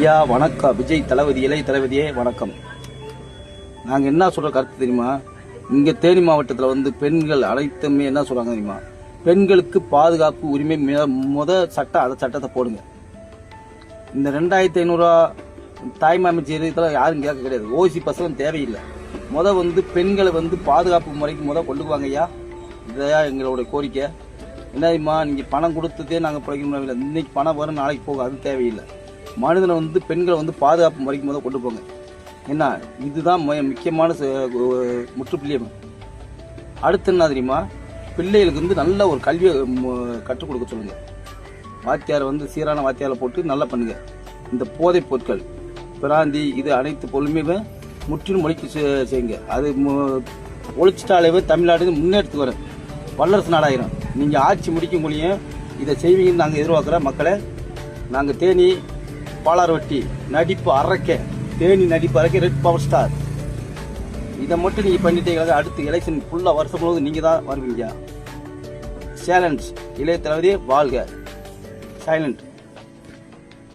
ஐயா வணக்கம். விஜய் தளபதி, இளைய தளபதியே வணக்கம். நாங்கள் என்ன சொல்கிற கருத்து தெரியுமா? இங்கே தேனி மாவட்டத்தில் வந்து பெண்கள் அனைத்துமே என்ன சொல்கிறாங்க தெரியுமா? பெண்களுக்கு பாதுகாப்பு உரிமை சட்டம், அந்த சட்டத்தை போடுங்க. இந்த 2500 தாய்மாமன் இதெல்லாம் யாரும் கேட்க கிடையாது. ஓசி பசங்க தேவையில்லை. வந்து பெண்களை வந்து பாதுகாப்பு முறைக்கு கொண்டு வாங்க ஐயா. இதையா எங்களோட கோரிக்கை. என்ன தெரியுமா? நீங்கள் பணம் கொடுத்ததே நாங்கள் பிழைக்கணும். இன்னைக்கு பணம் வரும், நாளைக்கு போகும், அது தேவையில்லை. மனிதனை வந்து பெண்களை வந்து பாதுகாப்பு முறைக்கு கொண்டு போங்க. என்ன, இதுதான் முக்கியமான முற்றுப்புள்ளியம். அடுத்து என்ன தெரியுமா? பிள்ளைகளுக்கு வந்து நல்ல ஒரு கல்வியை கற்றுக் கொடுக்க சொல்லுங்க. வாத்தியாரை வந்து சீரான வாத்தியாரை போட்டு நல்லா பண்ணுங்க. இந்த போதைப் பொருட்கள், பிராந்தி, இது அனைத்து பொருளுமே முற்றிலும் ஒழிக்க செய்யுங்க. அது ஒழிச்சிட்டாலே தமிழ்நாடு முன்னெடுத்து வர வல்லரசு நாடாயிரும். நீங்கள் ஆட்சி முடிக்க முடியும். இதை செய்வீங்கன்னு நாங்கள் எதிர்பார்க்குற மக்களை. நாங்கள் தேனி பாலார்வட்டி நடிப்பு அரைக்க, தேனி நடிப்பு அரைக்க ரெட் பவர் ஸ்டார். இதை மட்டும் நீங்கள் பண்ணிட்டீங்க. அடுத்து எலெக்ஷன் ஃபுல்லாக வருஷம் முழுவதும் நீங்கள் தான் வருவீங்க. சேலஞ்ச், இளைய தளபதி வாழ்க. சைலண்ட்.